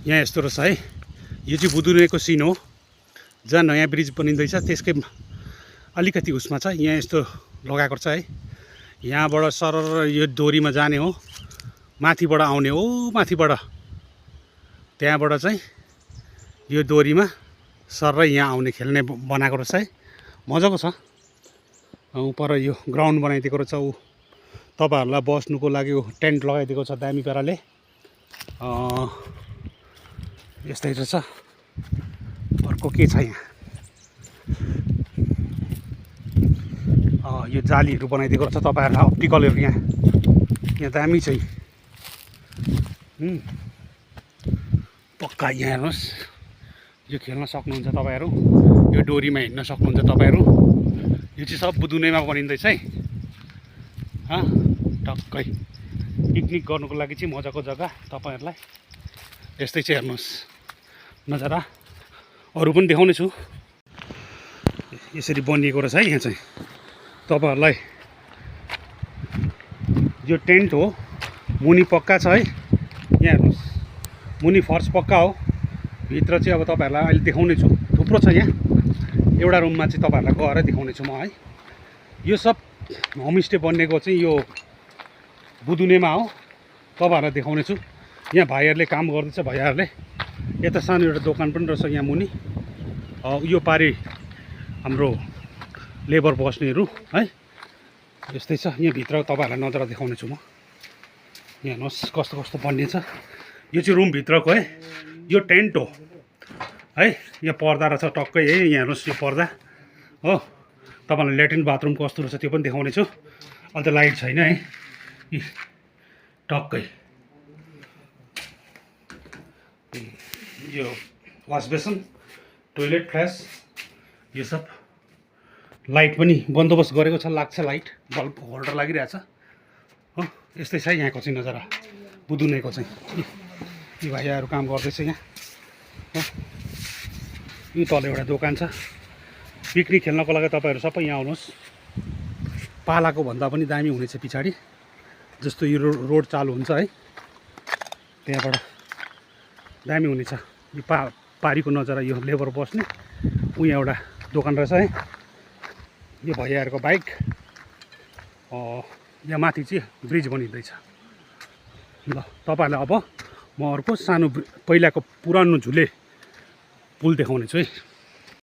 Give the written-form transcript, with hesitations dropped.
यहाँ यस्तो रहेछ है। यो चाहिँ बुदुनेको सिन हो, जहाँ नयाँ ब्रिज बनिँदैछ त्यसकै अलिकति उसमा छ। यहाँ यस्तो लगाएको छ है। यहाँबाट सरर यो डोरीमा जाने हो, माथिबाट आउने हो, माथिबाट त्यहाँबाट चाहिँ यो डोरीमा सरर यहाँ आउने खेल्ने बनाएको रहेछ है। मजाको छ। पर यो ग्राउन्ड बनाइदिएको रहेछ। ऊ तपाईँहरूलाई बस्नुको लागि टेन्ट लगाइदिएको छ दामी पाराले। यस्तै रहेछ। अर्को के छ यहाँ, यो जालीहरू बनाइदिएको रहेछ तपाईँहरूलाई, अप्टिकलहरू यहाँ दामी चाहिँ पक्का। यहाँ हेर्नुहोस्, यो खेल्न सक्नुहुन्छ तपाईँहरू, यो डोरीमा हिँड्न सक्नुहुन्छ तपाईँहरू। यो चाहिँ सब बुदुनेमा बनिँदैछ है। टक्कै पिकनिक गर्नुको लागि चाहिँ मजाको जग्गा तपाईँहरूलाई। यस्तै चाहिँ हेर्नुहोस् नजारा। अरू पनि देखाउने छु। यसरी बनिएको रहेछ है। यहाँ चाहिँ तपाईँहरूलाई यो टेन्ट हो, मुनि पक्का छ है। यहाँ हेर्नुहोस्, मुनि फर्स पक्का हो, भित्र चाहिँ अब तपाईँहरूलाई अहिले देखाउने छु। थुप्रो छ यहाँ। एउटा रुममा चाहिँ तपाईँहरूलाई गएर देखाउने छु म है। यो सब होमस्टे बनिएको चाहिँ यो बुदुनेमा हो, तपाईँहरूलाई देखाउने छु। यहाँ भाइहरूले काम गर्दैछ, भाइहरूले। यता सानो एउटा दोकान पनि रहेछ यहाँ मुनि। यो पारि हाम्रो लेबर बस्नेहरू है। यस्तै छ। यहाँ भित्र तपाईँहरूलाई नजारा देखाउने छु म। यहाँ हेर्नुहोस् कस्तो कस्तो बनिन्छ। यो चाहिँ रुमभित्रको है। यो टेन्ट हो है। यहाँ पर्दा रहेछ टक्कै है। यहाँ हेर्नुहोस् यो पर्दा हो। तपाईँलाई ल्याट्रिन बाथरुम कस्तो रहेछ त्यो पनि देखाउने छु। अहिले त लाइट छैन है। टक्कै यो वास बेसन, टोइलेट, फ्ल्यास, यो सब लाइट पनि बन्दोबस्त गरेको छ। लाग्छ लाइट, बल्ब होल्डर लागिरहेछ हो। यस्तै छ यहाँको चाहिँ नजारा बुदुनेको चाहिँ। यी भाइहरू काम गर्दैछ यहाँ हो। यो तल एउटा दोकान छ। पिकनिक खेल्नको लागि तपाईँहरू सबै यहाँ आउनुहोस्। पालाको भन्दा पनि दामी हुनेछ पछाडि। जस्तो यो रोड चालु हुन्छ है, त्यहाँबाट दामी हुनेछ। यो पारीको नजारा, यो लेबर बस्ने। यहाँ एउटा दोकान रहेछ है। यो भैयाहरूको बाइक। यहाँ माथि चाहिँ ब्रिज बनिँदैछ। ल तपाईँहरूलाई अब म अर्को सानो पहिलाको पुरानो झुले पुल देखाउने छु है।